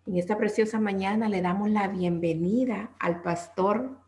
En esta preciosa mañana le damos la bienvenida al pastor,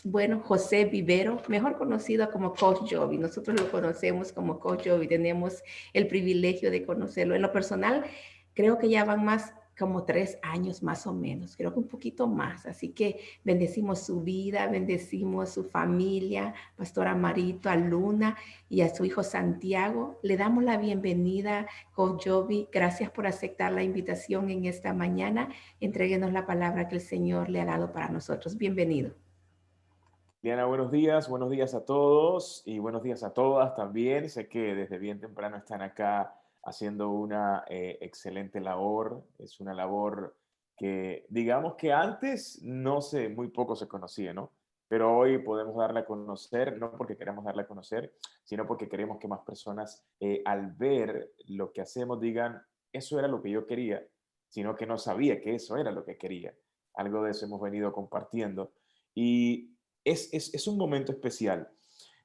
bueno, José Vivero, mejor conocido como Coach Jovi. Nosotros lo conocemos como Coach Jovi, tenemos el privilegio de conocerlo. En lo personal, creo que ya van más como 3 años más o menos, creo que un poquito más. Así que bendecimos su vida, bendecimos su familia, Pastora Marito, a Luna y a su hijo Santiago. Le damos la bienvenida, Coach Jovi. Gracias por aceptar la invitación en esta mañana. Entréguenos la palabra que el Señor le ha dado para nosotros. Bienvenido. Diana, buenos días a todos y buenos días a todas también. Sé que desde bien temprano están acá haciendo una excelente labor. Es una labor que, digamos que antes no sé, muy poco se conocía, ¿no? Pero hoy podemos darla a conocer, no porque queremos darla a conocer, sino porque queremos que más personas al ver lo que hacemos digan, eso era lo que yo quería, sino que no sabía que eso era lo que quería. Algo de eso hemos venido compartiendo. Y es un momento especial.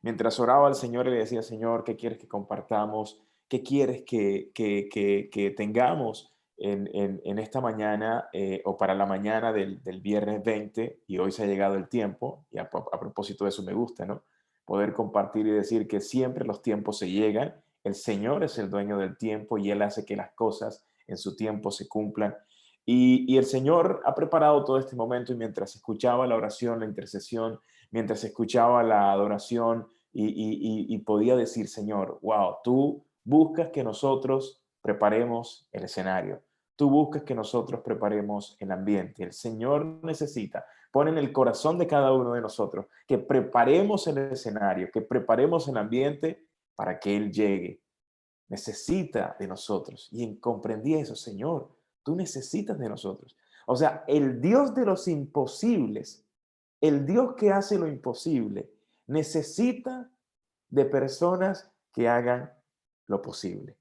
Mientras oraba al Señor y le decía, Señor, ¿qué quieres que compartamos? ¿Qué quieres que tengamos en esta mañana o para la mañana del viernes 20? Y hoy se ha llegado el tiempo, y a propósito de eso me gusta, ¿no? Poder compartir y decir que siempre los tiempos se llegan, el Señor es el dueño del tiempo y Él hace que las cosas en su tiempo se cumplan. Y el Señor ha preparado todo este momento y mientras escuchaba la oración, la intercesión, mientras escuchaba la adoración y podía decir, Señor, wow, tú buscas que nosotros preparemos el escenario, tú buscas que nosotros preparemos el ambiente. El Señor necesita, pone en el corazón de cada uno de nosotros que preparemos el escenario, que preparemos el ambiente para que Él llegue. Necesita de nosotros. Y comprendí eso, Señor, tú necesitas de nosotros. O sea, el Dios de los imposibles, el Dios que hace lo imposible, necesita de personas que hagan lo posible.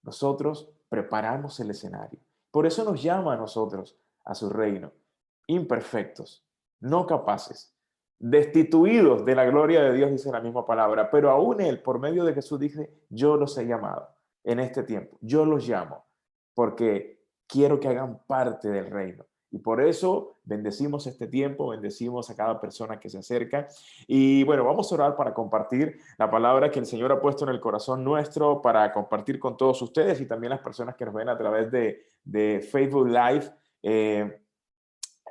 Nosotros preparamos el escenario. Por eso nos llama a nosotros a su reino, imperfectos, no capaces, destituidos de la gloria de Dios, dice la misma palabra, pero aún Él, por medio de Jesús, dice, yo los he llamado en este tiempo, yo los llamo, porque quiero que hagan parte del reino. Y por eso bendecimos este tiempo, bendecimos a cada persona que se acerca. Y bueno, vamos a orar para compartir la palabra que el Señor ha puesto en el corazón nuestro para compartir con todos ustedes y también las personas que nos ven a través de Facebook Live. Eh,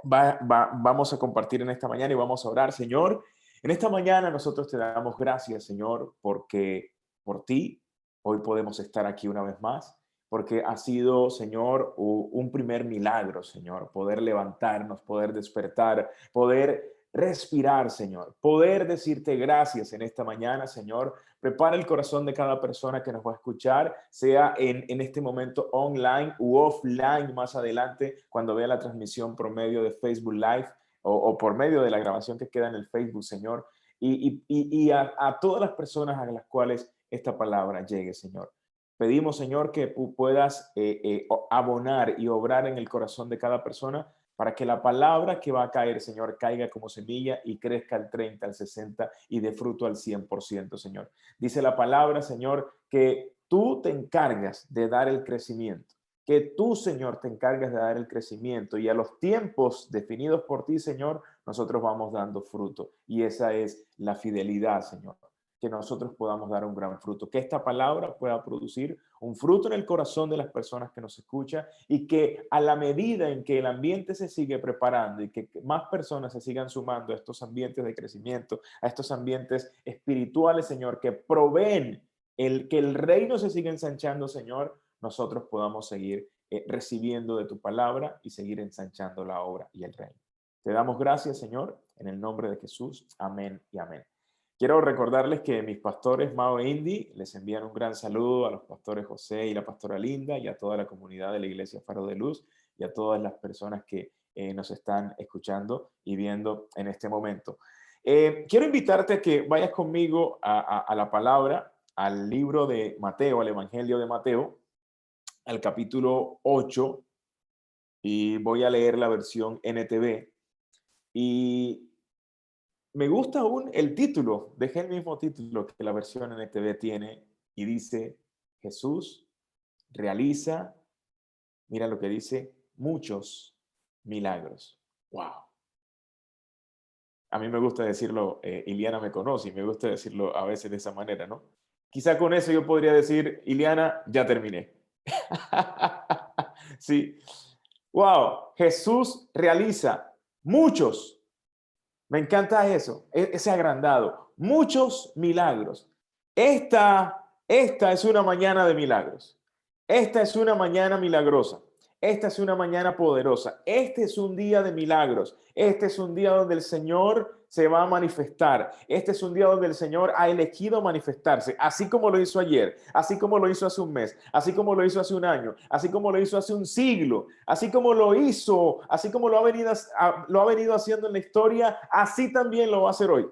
vamos a compartir en esta mañana y vamos a orar, Señor. En esta mañana nosotros te damos gracias, Señor, porque por ti hoy podemos estar aquí una vez más, porque ha sido, Señor, un primer milagro, Señor, poder levantarnos, poder despertar, poder respirar, Señor, poder decirte gracias en esta mañana, Señor. Prepara el corazón de cada persona que nos va a escuchar, sea en este momento online u offline más adelante, cuando vea la transmisión por medio de Facebook Live o por medio de la grabación que queda en el Facebook, Señor. Y a todas las personas a las cuales esta palabra llegue, Señor. Pedimos, Señor, que puedas abonar y obrar en el corazón de cada persona para que la palabra que va a caer, Señor, caiga como semilla y crezca al 30, al 60 y dé fruto al 100%, Señor. Dice la palabra, Señor, que tú te encargas de dar el crecimiento, que tú, Señor, te encargas de dar el crecimiento y a los tiempos definidos por ti, Señor, nosotros vamos dando fruto. Y esa es la fidelidad, Señor, que nosotros podamos dar un gran fruto, que esta palabra pueda producir un fruto en el corazón de las personas que nos escuchan y que a la medida en que el ambiente se sigue preparando y que más personas se sigan sumando a estos ambientes de crecimiento, a estos ambientes espirituales, Señor, que proveen que el reino se siga ensanchando, Señor, nosotros podamos seguir recibiendo de tu palabra y seguir ensanchando la obra y el reino. Te damos gracias, Señor, en el nombre de Jesús. Amén y amén. Quiero recordarles que mis pastores Mao e Indy les envían un gran saludo a los pastores José y la pastora Linda y a toda la comunidad de la Iglesia Faro de Luz y a todas las personas que nos están escuchando y viendo en este momento. Quiero invitarte a que vayas conmigo a la palabra, al libro de Mateo, al Evangelio de Mateo, al capítulo 8, y voy a leer la versión NTV. Y me gusta aún el título, dejé el mismo título que la versión NTV tiene y dice, Jesús realiza Mira lo que dice, muchos milagros. ¡Wow! A mí me gusta decirlo, Iliana me conoce y me gusta decirlo a veces de esa manera, ¿no? Quizá con eso yo podría decir, Iliana, ya terminé. Sí. ¡Wow! Jesús realiza muchos. Me encanta eso, ese agrandado. Muchos milagros. Esta es una mañana de milagros. Esta es una mañana milagrosa. Esta es una mañana poderosa. Este es un día de milagros. Este es un día donde el Señor se va a manifestar. Este es un día donde el Señor ha elegido manifestarse, así como lo hizo ayer, así como lo hizo hace un mes, así como lo hizo hace un año, así como lo hizo hace un siglo, así como lo hizo, así como lo ha venido haciendo en la historia, así también lo va a hacer hoy.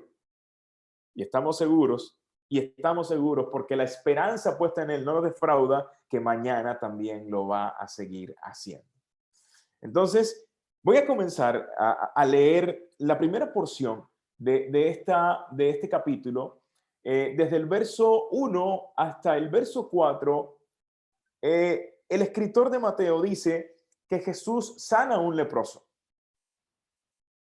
Y estamos seguros porque la esperanza puesta en Él no nos defrauda, que mañana también lo va a seguir haciendo. Entonces, voy a comenzar a leer la primera porción de este capítulo, desde el verso 1 hasta el verso 4. El escritor de Mateo dice que Jesús sana a un leproso.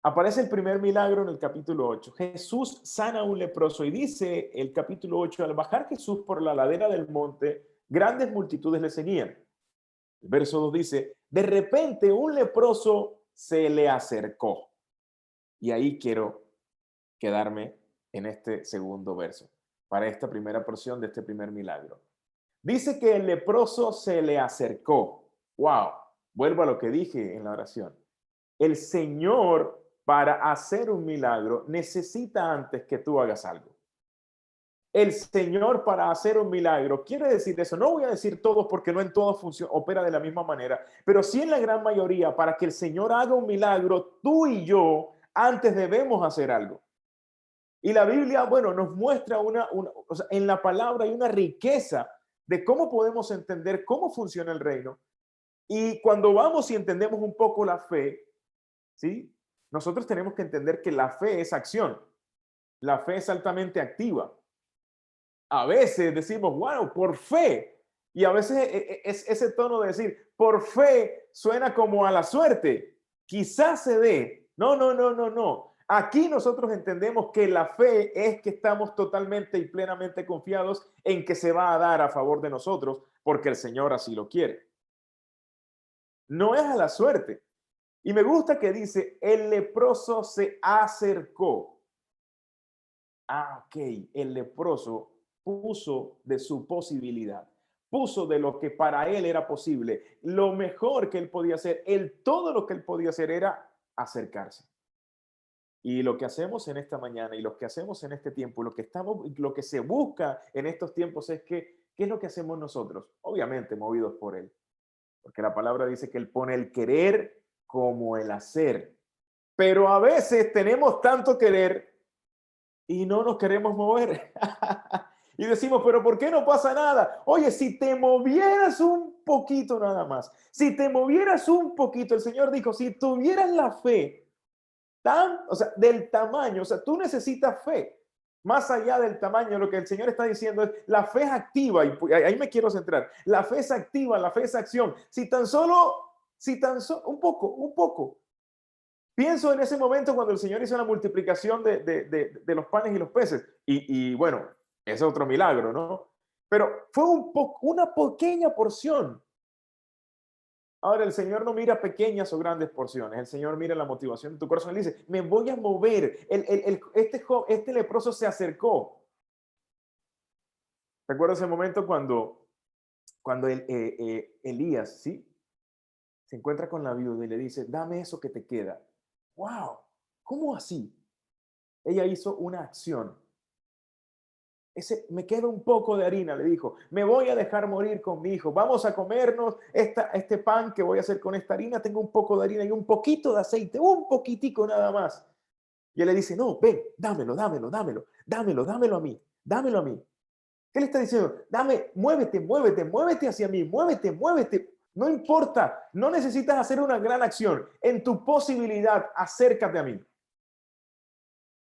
Aparece el primer milagro en el capítulo 8. Jesús sana a un leproso y dice el capítulo 8, al bajar Jesús por la ladera del monte, grandes multitudes le seguían. El verso 2 dice, de repente un leproso se le acercó. Y ahí quiero quedarme en este segundo verso, para esta primera porción de este primer milagro. Dice que el leproso se le acercó. ¡Wow! Vuelvo a lo que dije en la oración. El Señor, para hacer un milagro, necesita antes que tú hagas algo. El Señor, para hacer un milagro, quiere decir eso. No voy a decir todos porque no en todos opera de la misma manera, pero sí en la gran mayoría, para que el Señor haga un milagro, tú y yo antes debemos hacer algo. Y la Biblia, bueno, nos muestra o sea, en la palabra hay una riqueza de cómo podemos entender cómo funciona el reino. Y cuando vamos y entendemos un poco la fe, ¿sí? Nosotros tenemos que entender que la fe es acción. La fe es altamente activa. A veces decimos, bueno, por fe. Y a veces es ese tono de decir, por fe suena como a la suerte. Quizás se dé. No, no, no, no, no. Aquí nosotros entendemos que la fe es que estamos totalmente y plenamente confiados en que se va a dar a favor de nosotros porque el Señor así lo quiere. No es a la suerte. Y me gusta que dice, el leproso se acercó. Ah, ok, el leproso puso de su posibilidad, puso de lo que para él era posible, lo mejor que él podía hacer, todo lo que él podía hacer era acercarse. Y lo que hacemos en esta mañana y lo que hacemos en este tiempo, lo que se busca en estos tiempos es que, ¿qué es lo que hacemos nosotros? Obviamente movidos por él, porque la palabra dice que él pone el querer como el hacer. Pero a veces tenemos tanto querer y no nos queremos mover. Y decimos, pero ¿por qué no pasa nada? Oye, si te movieras un poquito nada más, si te movieras un poquito, el Señor dijo, si tuvieras la fe, o sea, del tamaño, o sea, tú necesitas fe. Más allá del tamaño, lo que el Señor está diciendo es, la fe es activa, y ahí me quiero centrar. La fe es activa, la fe es acción. Si tan solo, un poco, pienso en ese momento cuando el Señor hizo la multiplicación de los panes y los peces. Y bueno, ese es otro milagro, ¿no? Pero fue una pequeña porción. Ahora, el Señor no mira pequeñas o grandes porciones. El Señor mira la motivación de tu corazón. Él dice, me voy a mover. Este leproso se acercó. ¿Recuerdas ese momento cuando Elías, ¿sí? Se encuentra con la viuda y le dice, dame eso que te queda. ¡Wow! ¿Cómo así? Ella hizo una acción. Me queda un poco de harina, le dijo. Me voy a dejar morir con mi hijo. Vamos a comernos este pan que voy a hacer con esta harina. Tengo un poco de harina y un poquito de aceite, un poquitico nada más. Y él le dice, no, ven, dámelo a mí, dámelo a mí. ¿Qué le está diciendo? Muévete hacia mí, muévete. No importa, no necesitas hacer una gran acción. En tu posibilidad, acércate a mí.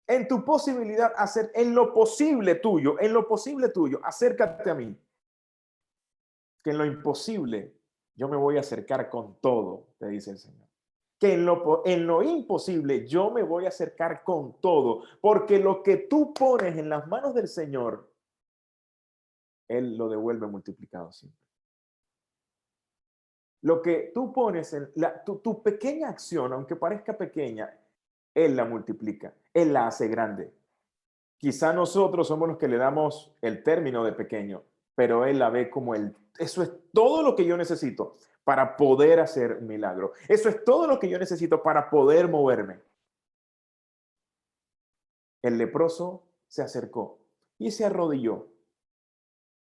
En tu posibilidad, en lo posible tuyo, acércate a mí. Que en lo imposible yo me voy a acercar con todo, te dice el Señor. Que en lo imposible yo me voy a acercar con todo, porque lo que tú pones en las manos del Señor, Él lo devuelve multiplicado siempre. Lo que tú pones en tu pequeña acción, aunque parezca pequeña, Él la multiplica, Él la hace grande. Quizá nosotros somos los que le damos el término de pequeño, pero Él la ve como eso es todo lo que yo necesito para poder hacer un milagro. Eso es todo lo que yo necesito para poder moverme. El leproso se acercó y se arrodilló.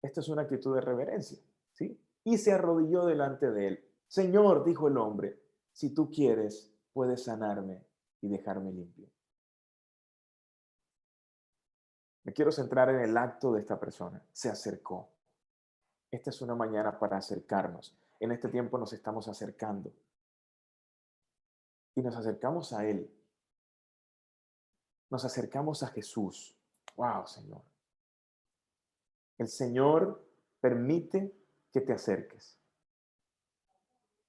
Esta es una actitud de reverencia, ¿sí? Y se arrodilló delante de él. Señor, dijo el hombre, si tú quieres, puedes sanarme y dejarme limpio. Me quiero centrar en el acto de esta persona. Se acercó. Esta es una mañana para acercarnos. En este tiempo nos estamos acercando. Y nos acercamos a Él. Nos acercamos a Jesús. ¡Wow, Señor! El Señor permite que te acerques.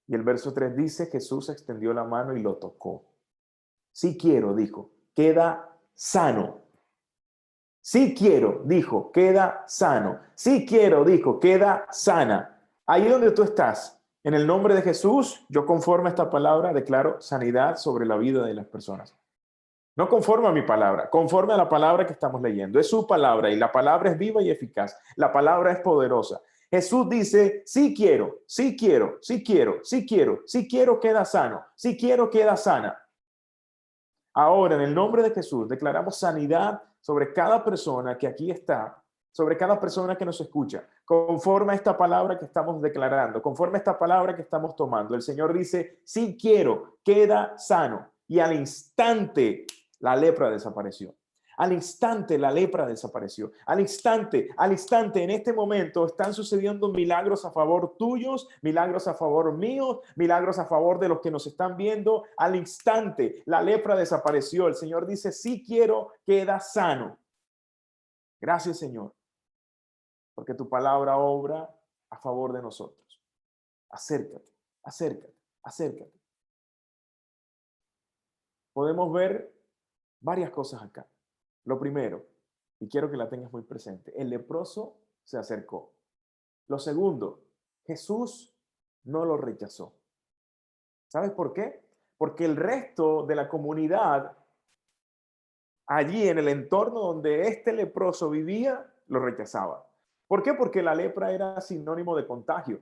Y el verso 3 dice, Jesús extendió la mano y lo tocó. Sí quiero, dijo, queda sano. Sí quiero, dijo, queda sano. Sí quiero, dijo, queda sana. Ahí donde tú estás, en el nombre de Jesús, yo conforme a esta palabra declaro sanidad sobre la vida de las personas. No conforme a mi palabra, conforme a la palabra que estamos leyendo. Es su palabra y la palabra es viva y eficaz. La palabra es poderosa. Jesús dice, sí quiero, sí quiero, sí quiero, sí quiero, sí quiero, queda sano, sí quiero, queda sana. Ahora, en el nombre de Jesús, declaramos sanidad sobre cada persona que aquí está, sobre cada persona que nos escucha, conforme a esta palabra que estamos declarando, conforme a esta palabra que estamos tomando. El Señor dice, sí quiero, queda sano. Y al instante, la lepra desapareció. Al instante la lepra desapareció. Al instante, en este momento están sucediendo milagros a favor tuyos, milagros a favor mío, milagros a favor de los que nos están viendo. Al instante la lepra desapareció. El Señor dice, sí quiero, queda sano. Gracias, Señor, porque tu palabra obra a favor de nosotros. Acércate, acércate, acércate. Podemos ver varias cosas acá. Lo primero, y quiero que la tengas muy presente, el leproso se acercó. Lo segundo, Jesús no lo rechazó. ¿Sabes por qué? Porque el resto de la comunidad, allí en el entorno donde este leproso vivía, lo rechazaba. ¿Por qué? Porque la lepra era sinónimo de contagio.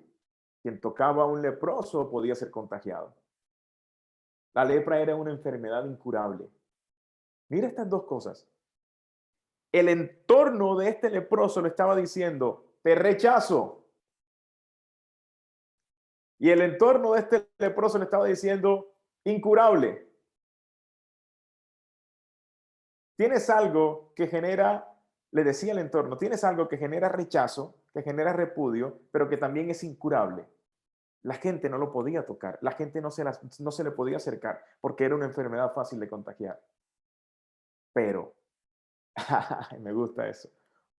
Quien tocaba a un leproso podía ser contagiado. La lepra era una enfermedad incurable. Mira estas dos cosas. El entorno de este leproso le estaba diciendo, te rechazo. Y el entorno de este leproso le estaba diciendo, incurable. Tienes algo que genera, le decía el entorno, tienes algo que genera rechazo, que genera repudio, pero que también es incurable. La gente no lo podía tocar, la gente no se le podía acercar porque era una enfermedad fácil de contagiar. Pero, me gusta eso,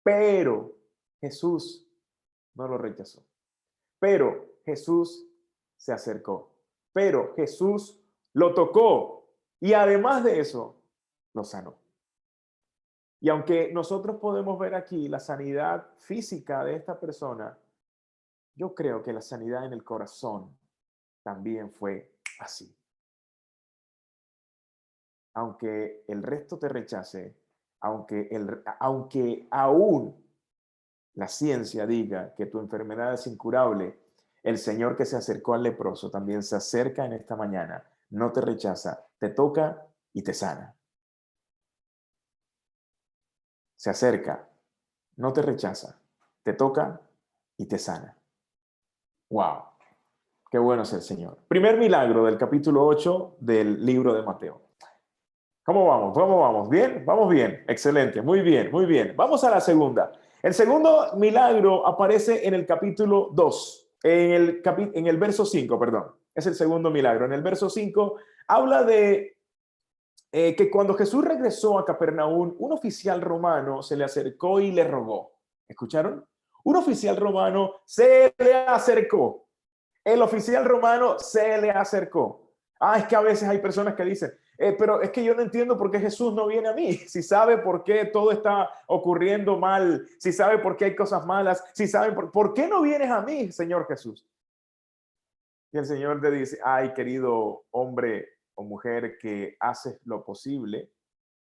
pero Jesús no lo rechazó. Pero Jesús se acercó. Pero Jesús lo tocó. Y además de eso, lo sanó. Y aunque nosotros podemos ver aquí la sanidad física de esta persona, yo creo que la sanidad en el corazón también fue así. Aunque el resto te rechace, aunque aún la ciencia diga que tu enfermedad es incurable, el Señor que se acercó al leproso también se acerca en esta mañana, no te rechaza, te toca y te sana. Se acerca, no te rechaza, te toca y te sana. ¡Wow! Qué bueno es el Señor. Primer milagro del capítulo 8 del libro de Mateo. ¿Cómo vamos? ¿Cómo vamos? ¿Bien? Vamos bien. Excelente. Muy bien, muy bien. Vamos a la segunda. El segundo milagro aparece en el capítulo 2, en el verso 5, perdón. Es el segundo milagro. En el verso 5 habla de que cuando Jesús regresó a Capernaum, un oficial romano se le acercó y le rogó. ¿Escucharon? Un oficial romano se le acercó El oficial romano se le acercó. Es que a veces hay personas que dicen, pero es que yo no entiendo por qué Jesús no viene a mí. Si sabe por qué todo está ocurriendo mal, si sabe por qué hay cosas malas, si sabe por qué no vienes a mí, Señor Jesús. Y el Señor te dice, ay, querido hombre o mujer que haces lo posible,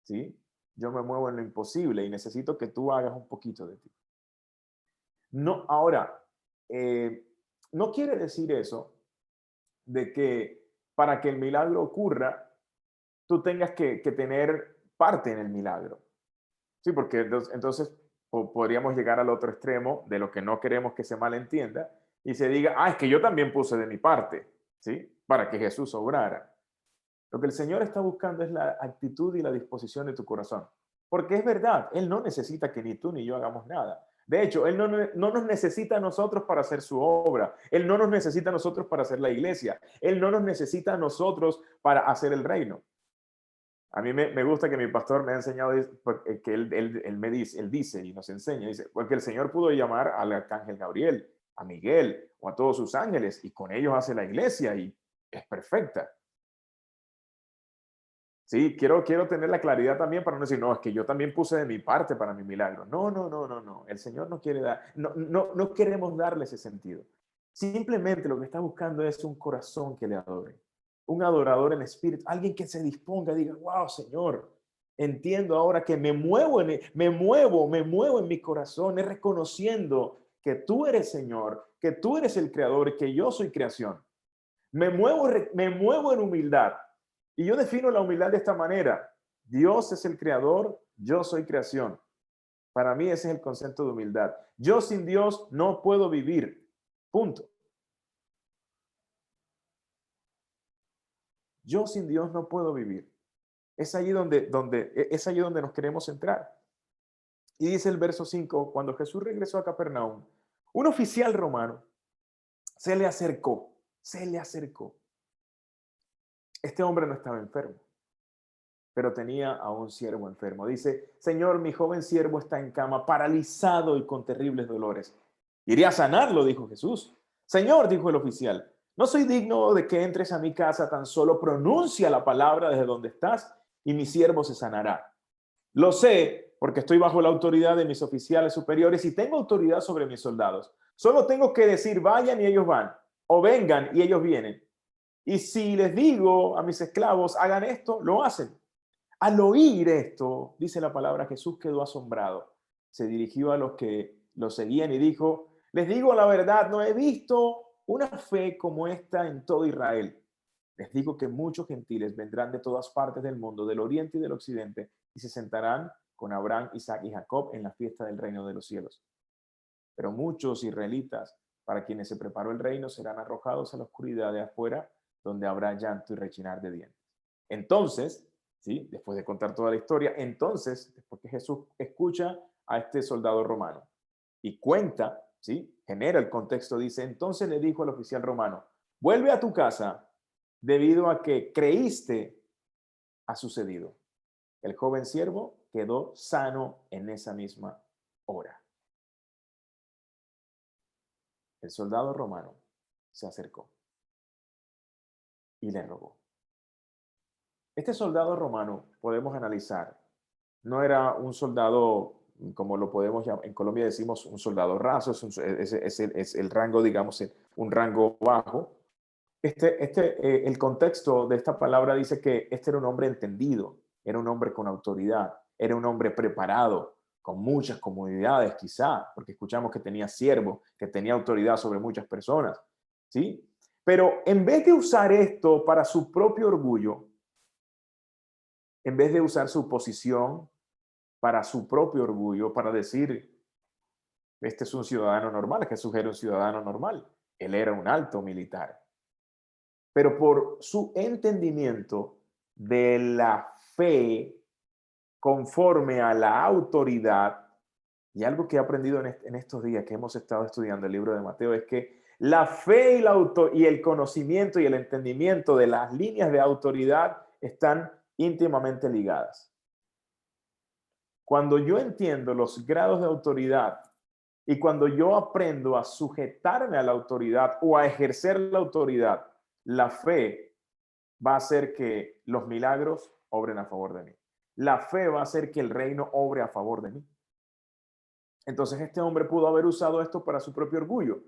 ¿sí? Yo me muevo en lo imposible y necesito que tú hagas un poquito de ti. No, ahora, no quiere decir eso de que para que el milagro ocurra, tú tengas que tener parte en el milagro. Sí, porque entonces podríamos llegar al otro extremo de lo que no queremos que se malentienda y se diga, es que yo también puse de mi parte, ¿sí? Para que Jesús obrara. Lo que el Señor está buscando es la actitud y la disposición de tu corazón. Porque es verdad, Él no necesita que ni tú ni yo hagamos nada. De hecho, Él no nos necesita a nosotros para hacer su obra. Él no nos necesita a nosotros para hacer la iglesia. Él no nos necesita a nosotros para hacer el reino. A mí me gusta que mi pastor me ha enseñado que él dice y nos enseña, dice, porque el Señor pudo llamar al arcángel Gabriel, a Miguel o a todos sus ángeles y con ellos hace la iglesia y es perfecta. Sí, quiero tener la claridad también para no decir, no, es que yo también puse de mi parte para mi milagro. No. El Señor no quiere dar, no queremos darle ese sentido. Simplemente lo que está buscando es un corazón que le adore. Un adorador en espíritu, alguien que se disponga y diga, wow, Señor, entiendo ahora que me muevo en mi corazón, es reconociendo que tú eres Señor, que tú eres el creador, que yo soy creación. Me muevo en humildad. Y yo defino la humildad de esta manera. Dios es el creador, yo soy creación. Para mí ese es el concepto de humildad. Yo sin Dios no puedo vivir. Punto. Yo sin Dios no puedo vivir. Es allí donde nos queremos entrar. Y dice el verso 5, cuando Jesús regresó a Capernaum, un oficial romano se le acercó. Este hombre no estaba enfermo, pero tenía a un siervo enfermo. Dice, Señor, mi joven siervo está en cama, paralizado y con terribles dolores. Iré a sanarlo, dijo Jesús. Señor, dijo el oficial, no soy digno de que entres a mi casa, tan solo pronuncia la palabra desde donde estás y mi siervo se sanará. Lo sé porque estoy bajo la autoridad de mis oficiales superiores y tengo autoridad sobre mis soldados. Solo tengo que decir, vayan y ellos van, o vengan y ellos vienen. Y si les digo a mis esclavos, hagan esto, lo hacen. Al oír esto, dice la palabra, Jesús quedó asombrado. Se dirigió a los que lo seguían y dijo, les digo la verdad, no he visto una fe como esta en todo Israel. Les digo que muchos gentiles vendrán de todas partes del mundo, del oriente y del occidente, y se sentarán con Abraham, Isaac y Jacob en la fiesta del reino de los cielos. Pero muchos israelitas, para quienes se preparó el reino, serán arrojados a la oscuridad de afuera, donde habrá llanto y rechinar de dientes. Entonces, ¿sí? Después de contar toda la historia, entonces, después que Jesús escucha a este soldado romano y cuenta, ¿sí? Genera el contexto, dice, entonces le dijo al oficial romano, vuelve a tu casa debido a que creíste ha sucedido. El joven siervo quedó sano en esa misma hora. El soldado romano se acercó y le rogó. Este soldado romano, podemos analizar, no era un soldado, como lo podemos llamar, en Colombia decimos un soldado raso, es el rango, digamos, un rango bajo. El contexto de esta palabra dice que este era un hombre entendido, era un hombre con autoridad, era un hombre preparado, con muchas comodidades quizá, porque escuchamos que tenía siervo, que tenía autoridad sobre muchas personas, ¿sí? Pero en vez de usar esto para su propio orgullo, en vez de usar su posición para su propio orgullo, para decir, este es un ciudadano normal, Jesús era un ciudadano normal, él era un alto militar. Pero por su entendimiento de la fe conforme a la autoridad, y algo que he aprendido en estos días que hemos estado estudiando el libro de Mateo, es que la fe y el conocimiento y el entendimiento de las líneas de autoridad están íntimamente ligadas. Cuando yo entiendo los grados de autoridad Y cuando yo aprendo a sujetarme a la autoridad o a ejercer la autoridad, la fe va a hacer que los milagros obren a favor de mí. La fe va a hacer que el reino obre a favor de mí. Entonces este hombre pudo haber usado esto para su propio orgullo,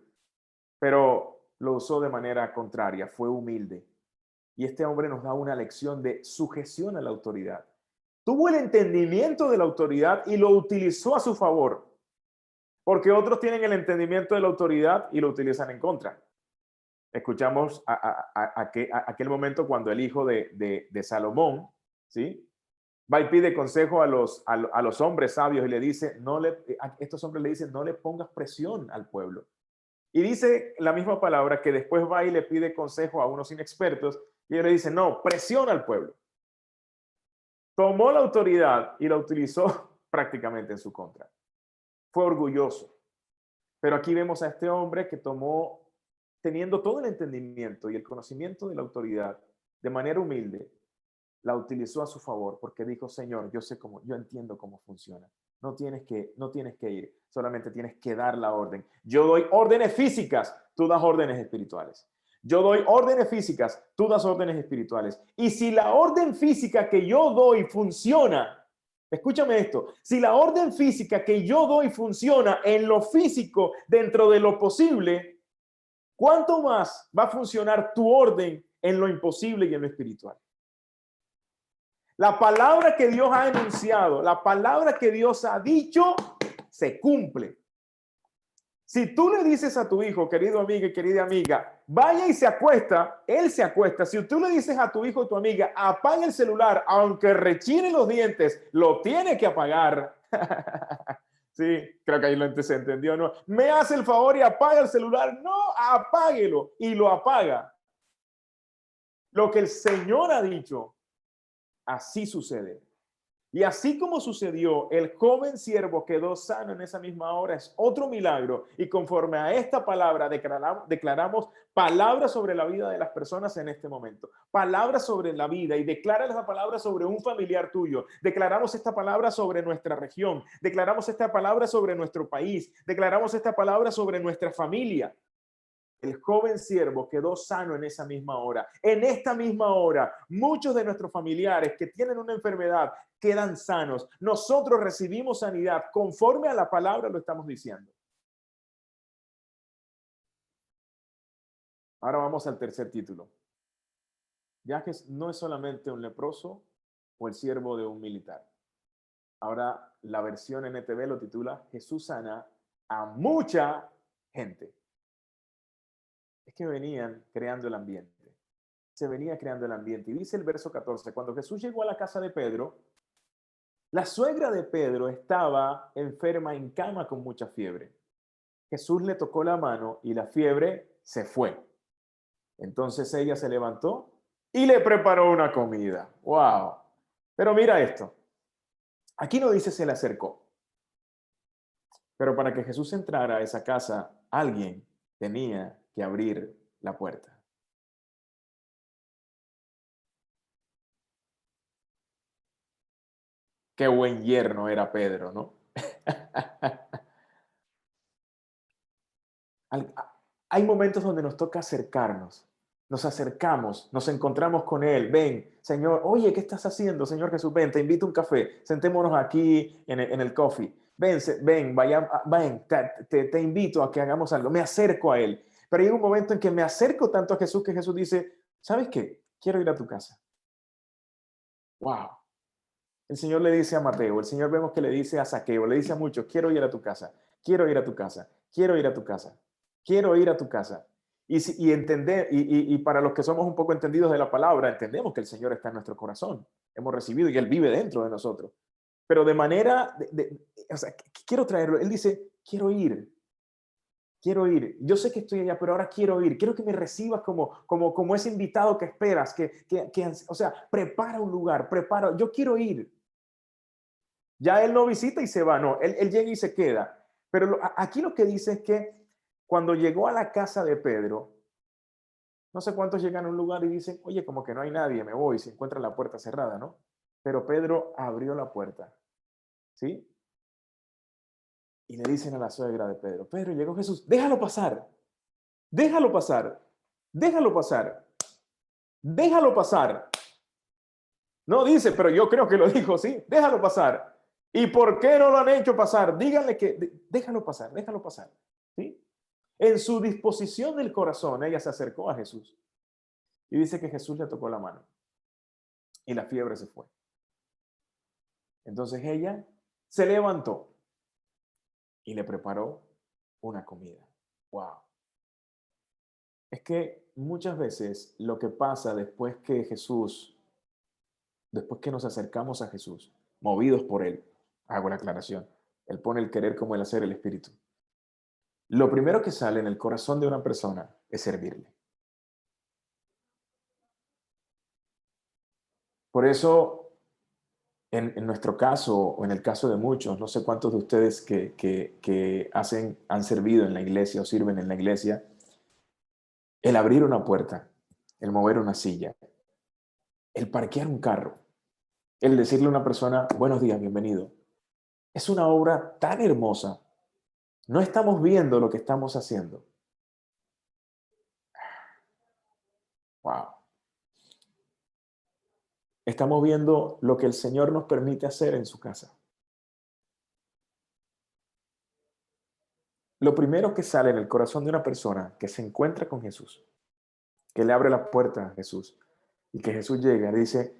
pero lo usó de manera contraria, fue humilde. Y este hombre nos da una lección de sujeción a la autoridad. Tuvo el entendimiento de la autoridad y lo utilizó a su favor, porque otros tienen el entendimiento de la autoridad y lo utilizan en contra. Escuchamos aquel momento cuando el hijo de Salomón, ¿sí?, va y pide consejo a los hombres sabios y le dice, estos hombres le dicen, no le pongas presión al pueblo. Y dice la misma palabra que después va y le pide consejo a unos inexpertos y él le dice, no, presiona al pueblo. Tomó la autoridad y la utilizó prácticamente en su contra. Fue orgulloso. Pero aquí vemos a este hombre que tomó, teniendo todo el entendimiento y el conocimiento de la autoridad, de manera humilde, la utilizó a su favor porque dijo, Señor, yo entiendo cómo funciona. No tienes que ir, solamente tienes que dar la orden. Yo doy órdenes físicas, tú das órdenes espirituales. Yo doy órdenes físicas, tú das órdenes espirituales. Y si la orden física que yo doy funciona, escúchame esto, si la orden física que yo doy funciona en lo físico dentro de lo posible, ¿cuánto más va a funcionar tu orden en lo imposible y en lo espiritual? La palabra que Dios ha enunciado, la palabra que Dios ha dicho, se cumple. Si tú le dices a tu hijo, querido amigo y querida amiga, vaya y se acuesta, él se acuesta. Si tú le dices a tu hijo o tu amiga, apaga el celular, aunque rechine los dientes, lo tiene que apagar. Sí, creo que ahí se entendió, ¿no? Me hace el favor y apaga el celular. No, apáguelo y lo apaga. Lo que el Señor ha dicho, así sucede. Y así como sucedió, el joven siervo quedó sano en esa misma hora, es otro milagro. Y conforme a esta palabra declaramos palabras sobre la vida de las personas en este momento. Palabras sobre la vida, y declara esa palabra sobre un familiar tuyo. Declaramos esta palabra sobre nuestra región. Declaramos esta palabra sobre nuestro país. Declaramos esta palabra sobre nuestra familia. El joven siervo quedó sano en esa misma hora. En esta misma hora, muchos de nuestros familiares que tienen una enfermedad quedan sanos. Nosotros recibimos sanidad conforme a la palabra, lo estamos diciendo. Ahora vamos al tercer título. Ya que no es solamente un leproso o el siervo de un militar. Ahora la versión NTV lo titula Jesús sana a mucha gente. Es que venían creando el ambiente. Se venía creando el ambiente. Y dice el verso 14, cuando Jesús llegó a la casa de Pedro, la suegra de Pedro estaba enferma en cama con mucha fiebre. Jesús le tocó la mano y la fiebre se fue. Entonces ella se levantó y le preparó una comida. ¡Wow! Pero mira esto. Aquí no dice se le acercó. Pero para que Jesús entrara a esa casa, alguien tenía que abrir la puerta. Qué buen yerno era Pedro, ¿no? Hay momentos donde nos toca acercarnos. Nos acercamos, nos encontramos con Él. Ven, Señor, oye, ¿qué estás haciendo, Señor Jesús? Ven, te invito a un café. Sentémonos aquí en el coffee. Ven, te invito a que hagamos algo. Me acerco a Él. Pero hay un momento en que me acerco tanto a Jesús que Jesús dice, ¿sabes qué? Quiero ir a tu casa. Wow. El Señor le dice a Mateo, el Señor vemos que le dice a Zaqueo, le dice a muchos, quiero ir a tu casa, quiero ir a tu casa, quiero ir a tu casa, quiero ir a tu casa. Y para los que somos un poco entendidos de la palabra, entendemos que el Señor está en nuestro corazón. Hemos recibido y Él vive dentro de nosotros. Pero de manera, o sea, quiero traerlo. Él dice, quiero ir. Quiero ir. Yo sé que estoy allá, pero ahora quiero ir. Quiero que me recibas como ese invitado que esperas. O sea, prepara un lugar, prepara. Yo quiero ir. Ya Él no visita y se va, no. Él llega y se queda. Pero aquí lo que dice es que cuando llegó a la casa de Pedro, no sé cuántos llegan a un lugar y dicen, oye, como que no hay nadie, me voy, se encuentra la puerta cerrada, ¿no? Pero Pedro abrió la puerta, ¿sí? Y le dicen a la suegra de Pedro, Pedro, llegó Jesús, déjalo pasar, déjalo pasar, déjalo pasar, déjalo pasar. No dice, pero yo creo que lo dijo, sí, déjalo pasar. ¿Y por qué no lo han hecho pasar? Díganle que déjalo pasar, déjalo pasar. ¿Sí? En su disposición del corazón, ella se acercó a Jesús y dice que Jesús le tocó la mano y la fiebre se fue. Entonces ella se levantó y le preparó una comida. ¡Wow! Es que muchas veces lo que pasa después que nos acercamos a Jesús, movidos por Él, hago la aclaración, Él pone el querer como el hacer el Espíritu. Lo primero que sale en el corazón de una persona es servirle. Por eso, en nuestro caso, o en el caso de muchos, no sé cuántos de ustedes que han servido en la iglesia o sirven en la iglesia, el abrir una puerta, el mover una silla, el parquear un carro, el decirle a una persona, buenos días, bienvenido, es una obra tan hermosa. No estamos viendo lo que estamos haciendo. Wow. Estamos viendo lo que el Señor nos permite hacer en su casa. Lo primero que sale en el corazón de una persona que se encuentra con Jesús, que le abre la puerta a Jesús y que Jesús llega y dice,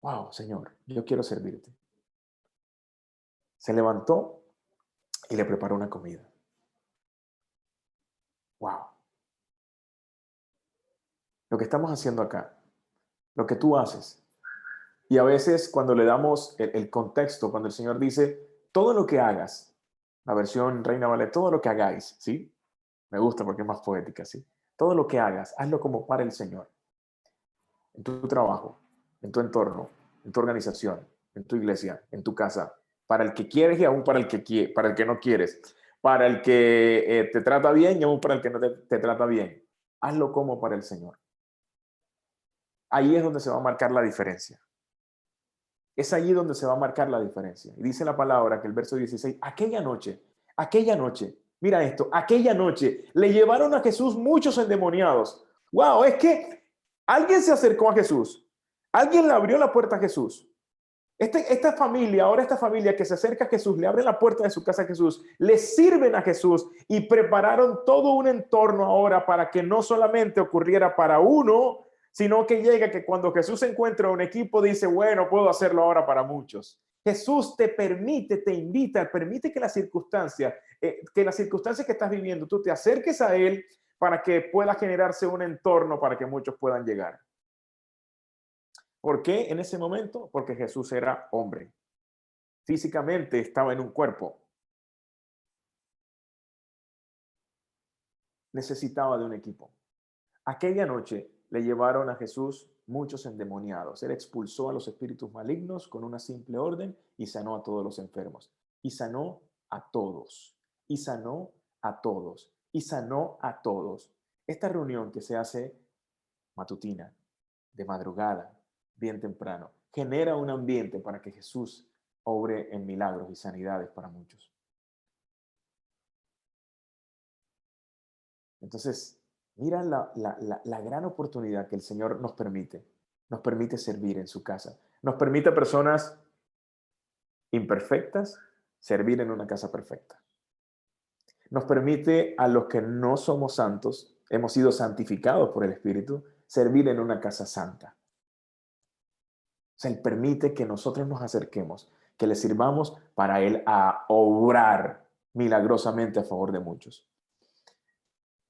wow, Señor, yo quiero servirte. Se levantó y le preparó una comida. Wow. Lo que estamos haciendo acá, lo que tú haces. Y a veces cuando le damos el contexto, cuando el Señor dice, todo lo que hagas, la versión Reina Valera, todo lo que hagáis, ¿sí? Me gusta porque es más poética, ¿sí? Todo lo que hagas, hazlo como para el Señor. En tu trabajo, en tu entorno, en tu organización, en tu iglesia, en tu casa, para el que quieres y aún para el que no quieres, para el que te trata bien y aún para el que no te trata bien. Hazlo como para el Señor. Ahí es donde se va a marcar la diferencia. Es allí donde se va a marcar la diferencia. Y dice la palabra que el verso 16, aquella noche, mira esto, aquella noche le llevaron a Jesús muchos endemoniados. Wow, es que alguien se acercó a Jesús, alguien le abrió la puerta a Jesús. Esta familia que se acerca a Jesús, le abre la puerta de su casa a Jesús, le sirven a Jesús y prepararon todo un entorno ahora para que no solamente ocurriera para uno, sino que llega que cuando Jesús encuentra un equipo dice, bueno, puedo hacerlo ahora para muchos. Jesús te permite, te invita, permite que las circunstancias que estás viviendo, tú te acerques a Él para que pueda generarse un entorno para que muchos puedan llegar. ¿Por qué en ese momento? Porque Jesús era hombre. Físicamente estaba en un cuerpo. Necesitaba de un equipo. Aquella noche le llevaron a Jesús muchos endemoniados. Él expulsó a los espíritus malignos con una simple orden y sanó a todos los enfermos. Y sanó a todos. Y sanó a todos. Y sanó a todos. Esta reunión que se hace matutina, de madrugada, bien temprano, genera un ambiente para que Jesús obre en milagros y sanidades para muchos. Entonces, mira la gran oportunidad que el Señor nos permite servir en su casa. Nos permite a personas imperfectas servir en una casa perfecta. Nos permite a los que no somos santos, hemos sido santificados por el Espíritu, servir en una casa santa. O sea, Él permite que nosotros nos acerquemos, que le sirvamos para Él a obrar milagrosamente a favor de muchos.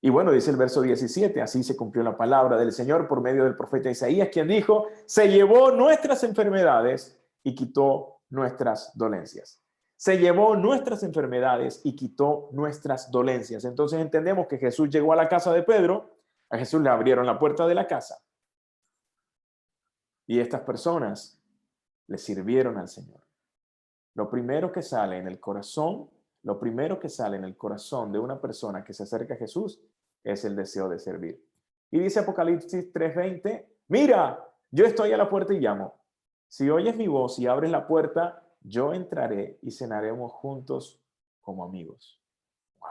Y bueno, dice el verso 17, así se cumplió la palabra del Señor por medio del profeta Isaías, quien dijo, se llevó nuestras enfermedades y quitó nuestras dolencias. Se llevó nuestras enfermedades y quitó nuestras dolencias. Entonces entendemos que Jesús llegó a la casa de Pedro, a Jesús le abrieron la puerta de la casa. Y estas personas le sirvieron al Señor. Lo primero que sale en el corazón de una persona que se acerca a Jesús es el deseo de servir. Y dice Apocalipsis 3:20, mira, yo estoy a la puerta y llamo. Si oyes mi voz y abres la puerta, yo entraré y cenaremos juntos como amigos. Wow.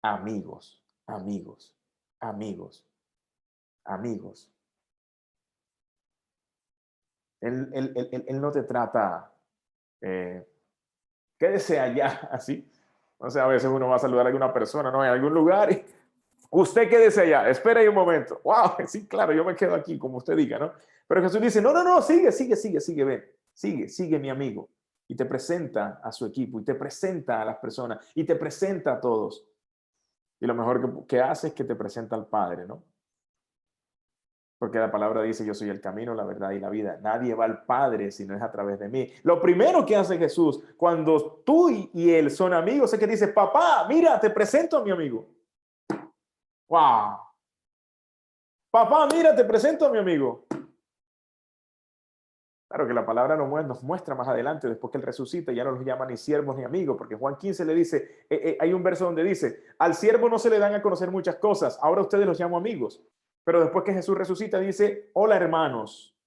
Amigos, amigos, amigos, amigos. Él no te trata, quédese allá, así. O sea, a veces uno va a saludar a alguna persona, ¿no? En algún lugar y usted quédese allá, espera ahí un momento. Wow, sí, claro, yo me quedo aquí, como usted diga, ¿no? Pero Jesús dice, no, no, no, sigue, sigue, sigue, sigue, ven, sigue, sigue mi amigo. Y te presenta a su equipo, y te presenta a las personas, y te presenta a todos. Y lo mejor que hace es que te presenta al Padre, ¿no? Porque la palabra dice, yo soy el camino, la verdad y la vida. Nadie va al Padre si no es a través de mí. Lo primero que hace Jesús cuando tú y él son amigos es que dice, papá, mira, te presento a mi amigo. ¡Wow! Papá, mira, te presento a mi amigo. Claro que la palabra nos muestra más adelante, después que él resucita, ya no los llama ni siervos ni amigos, porque Juan 15 le dice, hay un verso donde dice, al siervo no se le dan a conocer muchas cosas, ahora ustedes los llamo amigos. Pero después que Jesús resucita dice, hola hermanos.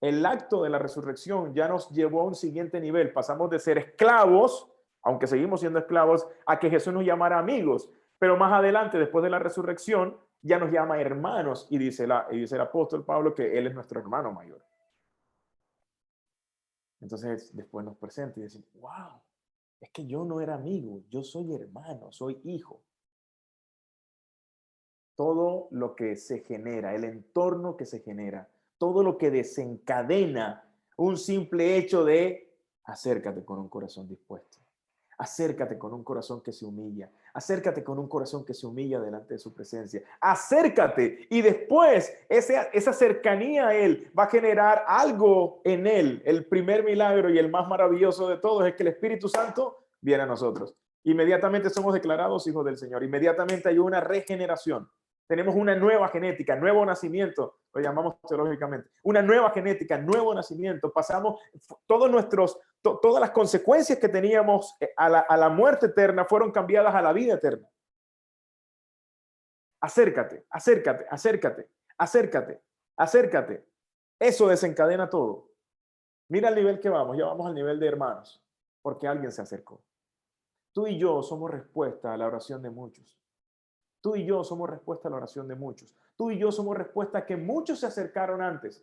El acto de la resurrección ya nos llevó a un siguiente nivel. Pasamos de ser esclavos, aunque seguimos siendo esclavos, a que Jesús nos llamara amigos. Pero más adelante, después de la resurrección, ya nos llama hermanos y dice el apóstol Pablo que él es nuestro hermano mayor. Entonces después nos presenta y dice, wow, es que yo no era amigo, yo soy hermano, soy hijo. Todo lo que se genera, el entorno que se genera, todo lo que desencadena un simple hecho de acércate con un corazón dispuesto. Acércate con un corazón que se humilla. Acércate con un corazón que se humilla delante de su presencia. Acércate y después esa cercanía a Él va a generar algo en Él. El primer milagro y el más maravilloso de todos es que el Espíritu Santo viene a nosotros. Inmediatamente somos declarados hijos del Señor. Inmediatamente hay una regeneración. Tenemos una nueva genética, nuevo nacimiento, lo llamamos teológicamente. Una nueva genética, nuevo nacimiento. Pasamos todas las consecuencias que teníamos a la muerte eterna fueron cambiadas a la vida eterna. Acércate, acércate, acércate, acércate, acércate. Eso desencadena todo. Mira el nivel que vamos, ya vamos al nivel de hermanos, porque alguien se acercó. Tú y yo somos respuesta a la oración de muchos. Tú y yo somos respuesta a la oración de muchos. Tú y yo somos respuesta a que muchos se acercaron antes.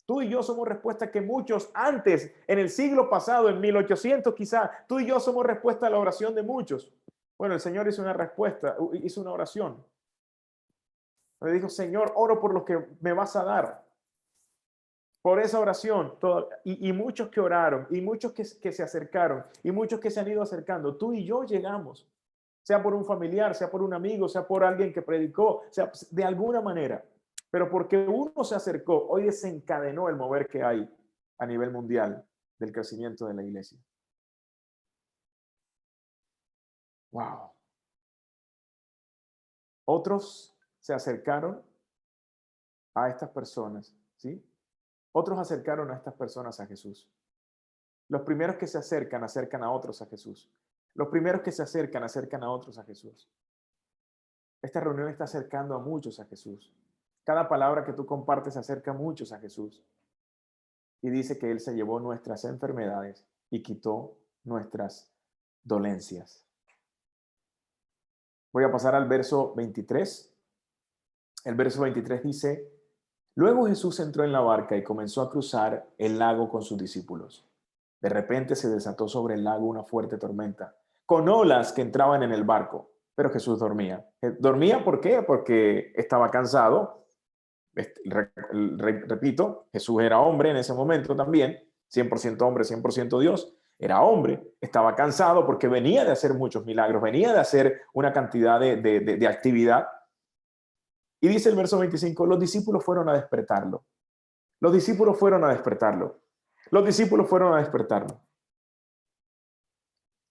Tú y yo somos respuesta a que muchos antes, en el siglo pasado, en 1800 quizá, tú y yo somos respuesta a la oración de muchos. Bueno, el Señor hizo una respuesta, hizo una oración. Le dijo, Señor, oro por lo que me vas a dar. Por esa oración, y muchos que oraron, y muchos que se acercaron, y muchos que se han ido acercando, tú y yo llegamos. Sea por un familiar, sea por un amigo, sea por alguien que predicó, sea de alguna manera. Pero porque uno se acercó, hoy desencadenó el mover que hay a nivel mundial del crecimiento de la iglesia. Wow. Otros se acercaron a estas personas, ¿sí? Otros acercaron a estas personas a Jesús. Los primeros que se acercan a otros a Jesús. Los primeros que se acercan a otros a Jesús. Esta reunión está acercando a muchos a Jesús. Cada palabra que tú compartes acerca a muchos a Jesús. Y dice que Él se llevó nuestras enfermedades y quitó nuestras dolencias. Voy a pasar al verso 23. El verso 23 dice, luego Jesús entró en la barca y comenzó a cruzar el lago con sus discípulos. De repente se desató sobre el lago una fuerte tormenta, con olas que entraban en el barco, pero Jesús dormía. ¿Dormía por qué? Porque estaba cansado. Repito, Jesús era hombre en ese momento también, 100% hombre, 100% Dios, era hombre, estaba cansado porque venía de hacer muchos milagros, venía de hacer una cantidad de actividad. Y dice el verso 25, los discípulos fueron a despertarlo. Los discípulos fueron a despertarlo. Los discípulos fueron a despertarlo.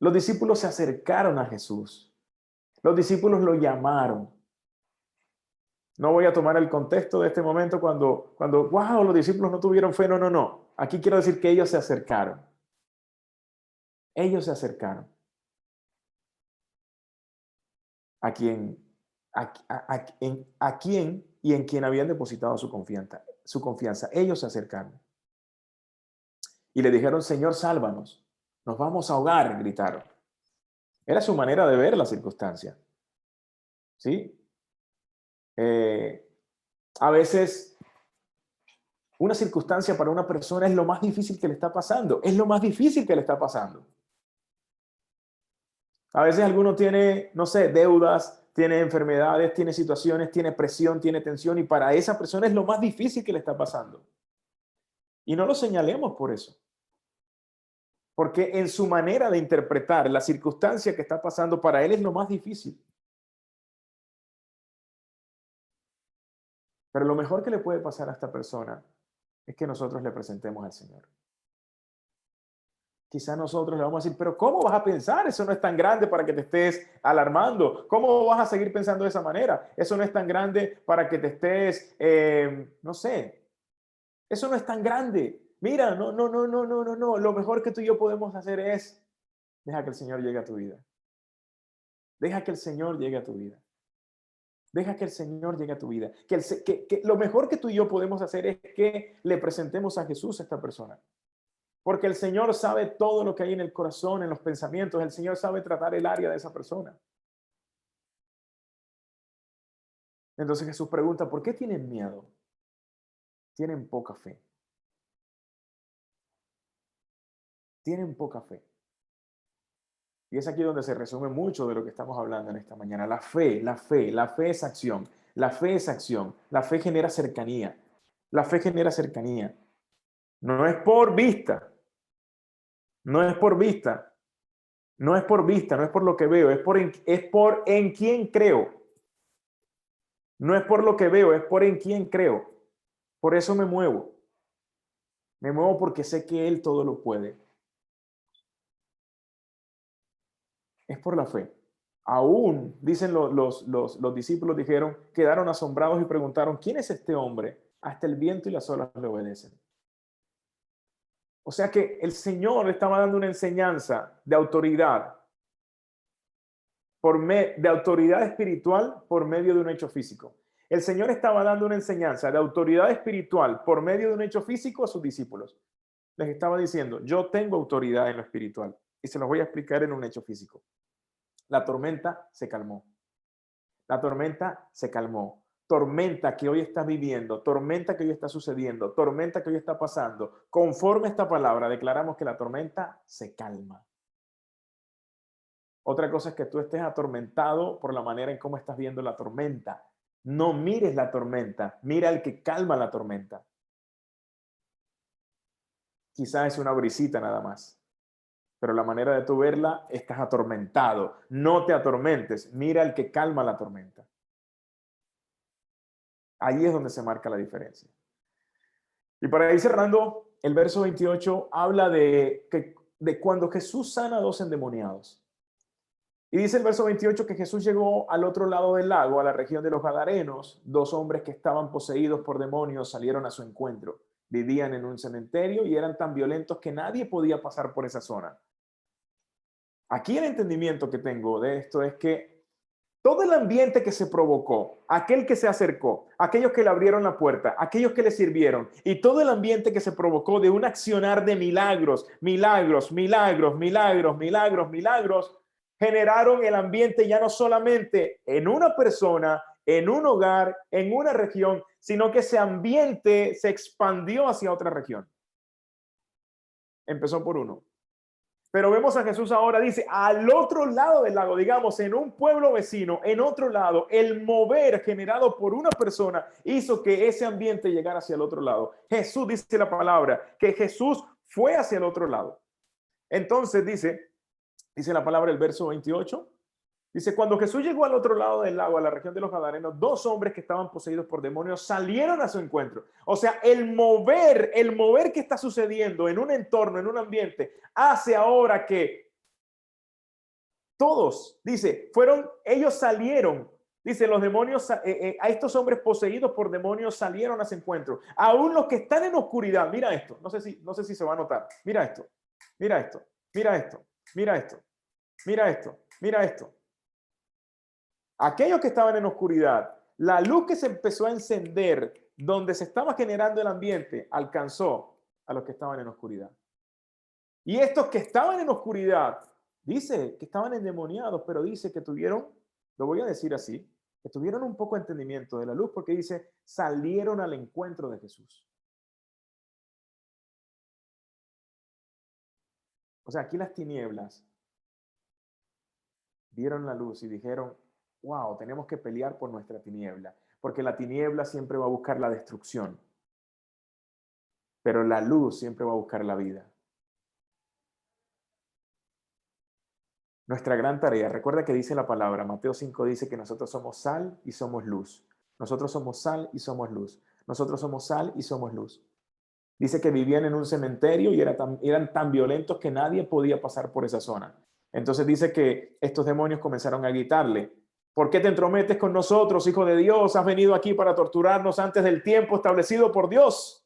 Los discípulos se acercaron a Jesús. Los discípulos lo llamaron. No voy a tomar el contexto de este momento cuando wow, los discípulos no tuvieron fe. No, no, no. Aquí quiero decir que ellos se acercaron. Ellos se acercaron. A quien y en quien habían depositado su confianza. Ellos se acercaron. y le dijeron, Señor, sálvanos, nos vamos a ahogar, gritaron. Era su manera de ver la circunstancia, ¿sí? A veces una circunstancia para una persona es lo más difícil que le está pasando, es lo más difícil que le está pasando. A veces alguno tiene, no sé, deudas, tiene enfermedades, tiene situaciones, tiene presión, tiene tensión y para esa persona es lo más difícil que le está pasando. Y no lo señalemos por eso. Porque en su manera de interpretar la circunstancia que está pasando para él es lo más difícil. Pero lo mejor que le puede pasar a esta persona es que nosotros le presentemos al Señor. Quizás nosotros le vamos a decir, pero ¿cómo vas a pensar? Eso no es tan grande para que te estés alarmando. ¿Cómo vas a seguir pensando de esa manera? Eso no es tan grande para que te estés, no sé, eso no es tan grande. Mira, no. Lo mejor que tú y yo podemos hacer es, deja que el Señor llegue a tu vida. Deja que el Señor llegue a tu vida. Deja que el Señor llegue a tu vida. Que lo mejor que tú y yo podemos hacer es que le presentemos a Jesús a esta persona. Porque el Señor sabe todo lo que hay en el corazón, en los pensamientos. El Señor sabe tratar el área de esa persona. Entonces Jesús pregunta, ¿por qué tienen miedo? Tienen poca fe. Tienen poca fe. Y es aquí donde se resume mucho de lo que estamos hablando en esta mañana. La fe es acción. La fe es acción. La fe genera cercanía. La fe genera cercanía. No es por vista. No es por vista. No es por vista, no es por lo que veo, es por en quién creo. No es por lo que veo, es por en quién creo. Por eso me muevo. Me muevo porque sé que Él todo lo puede. Es por la fe. Aún, dicen los discípulos, dijeron, quedaron asombrados y preguntaron, ¿quién es este hombre? Hasta el viento y las olas le obedecen. O sea que el Señor estaba dando una enseñanza de autoridad, de autoridad espiritual por medio de un hecho físico. El Señor estaba dando una enseñanza de autoridad espiritual por medio de un hecho físico a sus discípulos. Les estaba diciendo, yo tengo autoridad en lo espiritual y se los voy a explicar en un hecho físico. La tormenta se calmó. La tormenta se calmó. Tormenta que hoy estás viviendo, tormenta que hoy está sucediendo, tormenta que hoy está pasando. Conforme a esta palabra, declaramos que la tormenta se calma. Otra cosa es que tú estés atormentado por la manera en cómo estás viendo la tormenta. No mires la tormenta, mira al que calma la tormenta. Quizás es una brisita nada más, pero la manera de tú verla, estás atormentado. No te atormentes, mira al que calma la tormenta. Ahí es donde se marca la diferencia. Y para ir cerrando, el verso 28 habla de cuando Jesús sana a 2 endemoniados. Y dice el verso 28 que Jesús llegó al otro lado del lago, a la región de los Gadarenos. 2 hombres que estaban poseídos por demonios salieron a su encuentro. Vivían en un cementerio y eran tan violentos que nadie podía pasar por esa zona. Aquí el entendimiento que tengo de esto es que todo el ambiente que se provocó, aquel que se acercó, aquellos que le abrieron la puerta, aquellos que le sirvieron y todo el ambiente que se provocó de un accionar de milagros, generaron el ambiente ya no solamente en una persona, en un hogar, en una región, sino que ese ambiente se expandió hacia otra región. Empezó por uno. Pero vemos a Jesús ahora, dice, al otro lado del lago, digamos, en un pueblo vecino, en otro lado, el mover generado por una persona hizo que ese ambiente llegara hacia el otro lado. Jesús, dice la palabra, que Jesús fue hacia el otro lado. Entonces dice la palabra, el verso 28, dice, cuando Jesús llegó al otro lado del lago, a la región de los Gadarenos, 2 hombres que estaban poseídos por demonios salieron a su encuentro. O sea, el mover que está sucediendo en un entorno, en un ambiente, hace ahora que todos, dice, ellos salieron, dice, los demonios, a estos hombres poseídos por demonios salieron a su encuentro. Aún los que están en oscuridad, mira esto, no sé si se va a notar, mira esto, mira esto, mira esto, mira esto, mira esto, mira esto. Aquellos que estaban en oscuridad, la luz que se empezó a encender donde se estaba generando el ambiente alcanzó a los que estaban en oscuridad. Y estos que estaban en oscuridad, dice que estaban endemoniados, pero dice que tuvieron, lo voy a decir así, que tuvieron un poco de entendimiento de la luz, porque dice, salieron al encuentro de Jesús. O sea, aquí las tinieblas vieron la luz y dijeron, wow, tenemos que pelear por nuestra tiniebla, porque la tiniebla siempre va a buscar la destrucción, pero la luz siempre va a buscar la vida. Nuestra gran tarea, recuerda que dice la palabra, Mateo 5 dice que nosotros somos sal y somos luz. Nosotros somos sal y somos luz. Nosotros somos sal y somos luz. Dice que vivían en un cementerio y eran tan violentos que nadie podía pasar por esa zona. Entonces dice que estos demonios comenzaron a gritarle, ¿por qué te entrometes con nosotros, hijo de Dios? Has venido aquí para torturarnos antes del tiempo establecido por Dios.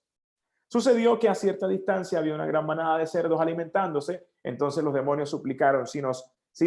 Sucedió que a cierta distancia había una gran manada de cerdos alimentándose. Entonces los demonios suplicaron, si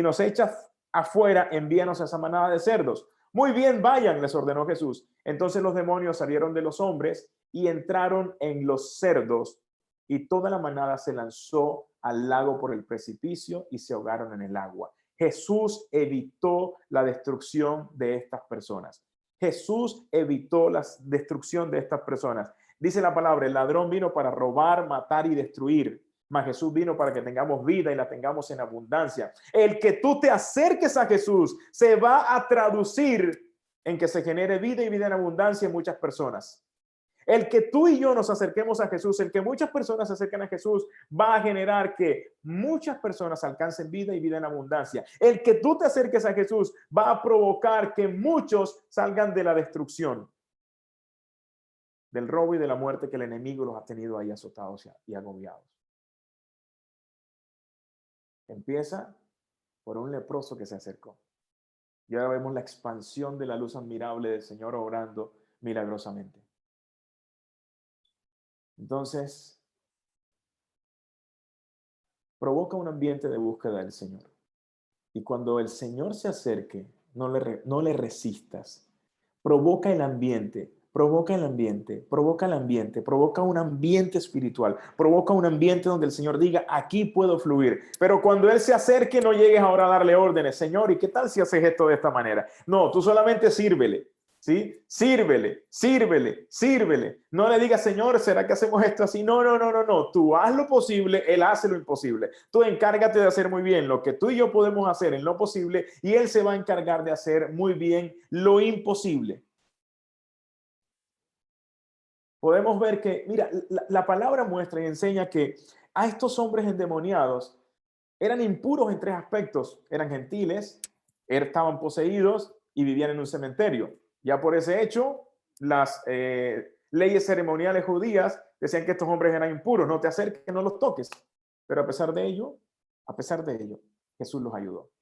nos echas afuera, envíanos a esa manada de cerdos. Muy bien, vayan, les ordenó Jesús. Entonces los demonios salieron de los hombres y entraron en los cerdos, y toda la manada se lanzó al lago por el precipicio y se ahogaron en el agua. Jesús evitó la destrucción de estas personas. Jesús evitó la destrucción de estas personas. Dice la palabra, el ladrón vino para robar, matar y destruir. Mas Jesús vino para que tengamos vida y la tengamos en abundancia. El que tú te acerques a Jesús se va a traducir en que se genere vida y vida en abundancia en muchas personas. El que tú y yo nos acerquemos a Jesús, el que muchas personas se acerquen a Jesús, va a generar que muchas personas alcancen vida y vida en abundancia. El que tú te acerques a Jesús va a provocar que muchos salgan de la destrucción, del robo y de la muerte que el enemigo los ha tenido ahí azotados y agobiados. Empieza por un leproso que se acercó. Y ahora vemos la expansión de la luz admirable del Señor obrando milagrosamente. Entonces, provoca un ambiente de búsqueda del Señor. Y cuando el Señor se acerque, no le resistas. Provoca el ambiente, provoca el ambiente, provoca el ambiente, provoca un ambiente espiritual, provoca un ambiente donde el Señor diga, aquí puedo fluir. Pero cuando Él se acerque, no llegues ahora a darle órdenes. Señor, ¿y qué tal si haces esto de esta manera? No, tú solamente sírvele. ¿Sí? Sírvele, sírvele, sírvele. No le digas, Señor, ¿será que hacemos esto así? No, no, no, no, no. Tú haz lo posible, Él hace lo imposible. Tú encárgate de hacer muy bien lo que tú y yo podemos hacer en lo posible y Él se va a encargar de hacer muy bien lo imposible. Podemos ver que, mira, la palabra muestra y enseña que a estos hombres endemoniados eran impuros en tres aspectos. Eran gentiles, estaban poseídos y vivían en un cementerio. Ya por ese hecho, las leyes ceremoniales judías decían que estos hombres eran impuros. No te acerques, no los toques. Pero a pesar de ello, Jesús los ayudó.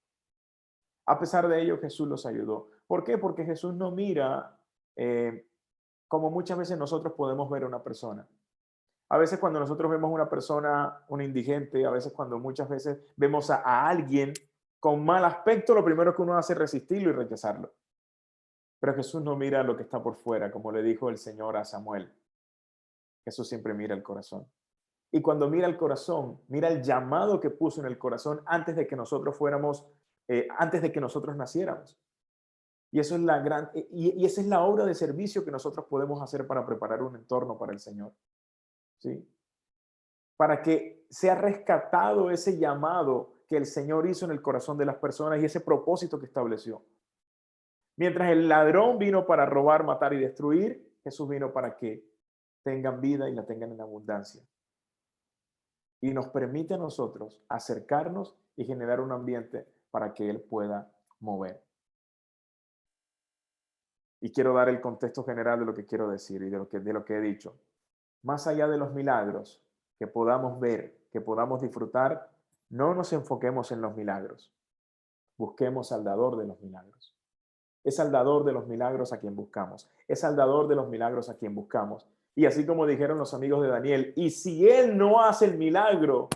A pesar de ello, Jesús los ayudó. ¿Por qué? Porque Jesús no mira como muchas veces nosotros podemos ver a una persona. A veces cuando nosotros vemos a una persona, un indigente, a veces cuando muchas veces vemos a alguien con mal aspecto, lo primero que uno hace es resistirlo y rechazarlo. Pero Jesús no mira lo que está por fuera, como le dijo el Señor a Samuel. Jesús siempre mira el corazón. Y cuando mira el corazón, mira el llamado que puso en el corazón antes de que nosotros antes de que nosotros naciéramos. Y eso es y esa es la obra de servicio que nosotros podemos hacer para preparar un entorno para el Señor. ¿Sí? Para que sea rescatado ese llamado que el Señor hizo en el corazón de las personas y ese propósito que estableció. Mientras el ladrón vino para robar, matar y destruir, Jesús vino para que tengan vida y la tengan en abundancia. Y nos permite a nosotros acercarnos y generar un ambiente para que Él pueda mover. Y quiero dar el contexto general de lo que quiero decir y de lo que he dicho. Más allá de los milagros que podamos ver, que podamos disfrutar, no nos enfoquemos en los milagros. Busquemos al dador de los milagros. Es al dador de los milagros a quien buscamos. Es al dador de los milagros a quien buscamos. Y así como dijeron los amigos de Daniel, y si él no hace el milagro,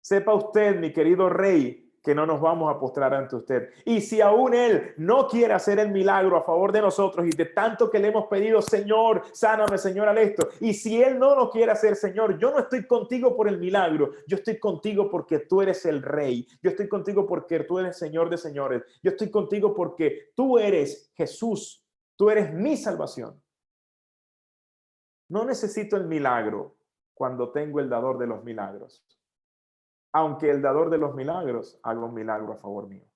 sepa usted, mi querido rey, que no nos vamos a postrar ante usted. Y si aún Él no quiere hacer el milagro a favor de nosotros y de tanto que le hemos pedido, Señor, sáname, Señor, al esto. Y si Él no lo quiere hacer, Señor, yo no estoy contigo por el milagro. Yo estoy contigo porque tú eres el Rey. Yo estoy contigo porque tú eres Señor de señores. Yo estoy contigo porque tú eres Jesús. Tú eres mi salvación. No necesito el milagro cuando tengo el dador de los milagros. Aunque el dador de los milagros haga un milagro a favor mío.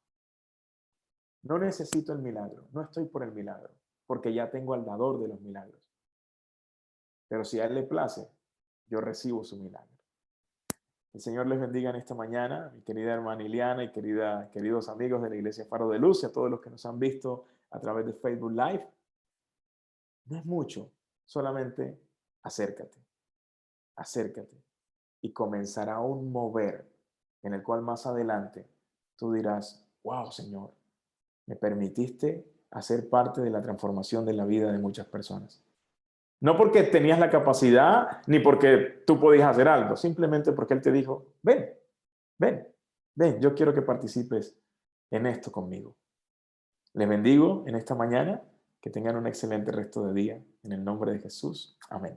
No necesito el milagro, no estoy por el milagro, porque ya tengo al dador de los milagros. Pero si a Él le place, yo recibo su milagro. El Señor les bendiga en esta mañana, mi querida hermana Iliana y queridos amigos de la Iglesia Faro de Luz, y a todos los que nos han visto a través de Facebook Live. No es mucho, solamente acércate, acércate. Y comenzará un mover en el cual más adelante tú dirás, wow, Señor, me permitiste hacer parte de la transformación de la vida de muchas personas. No porque tenías la capacidad ni porque tú podías hacer algo, simplemente porque Él te dijo, ven, ven, ven, yo quiero que participes en esto conmigo. Les bendigo en esta mañana, que tengan un excelente resto de día, en el nombre de Jesús. Amén.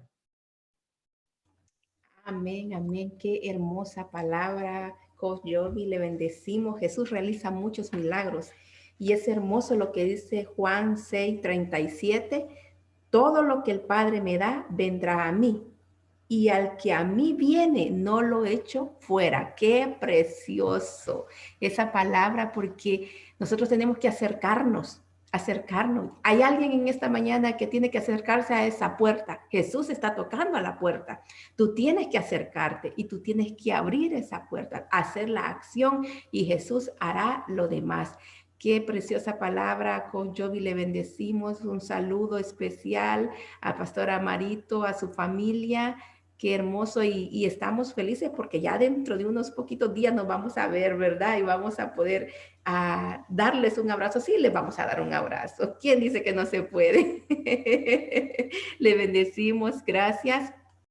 Amén, amén. Qué hermosa palabra, Coach Jovi. Le bendecimos. Jesús realiza muchos milagros. Y es hermoso lo que dice Juan 6:37. Todo lo que el Padre me da, vendrá a mí. Y al que a mí viene, no lo echo fuera. Qué precioso esa palabra, porque nosotros tenemos que acercarnos. Hay alguien en esta mañana que tiene que acercarse a esa puerta. Jesús está tocando a la puerta. Tú tienes que acercarte y tú tienes que abrir esa puerta, hacer la acción y Jesús hará lo demás. Qué preciosa palabra, con Jovi le bendecimos. Un saludo especial a Pastora Marito, a su familia. Qué hermoso y estamos felices porque ya dentro de unos poquitos días nos vamos a ver, ¿verdad? Y vamos a poder darles un abrazo. Sí, les vamos a dar un abrazo. ¿Quién dice que no se puede? Le bendecimos, gracias.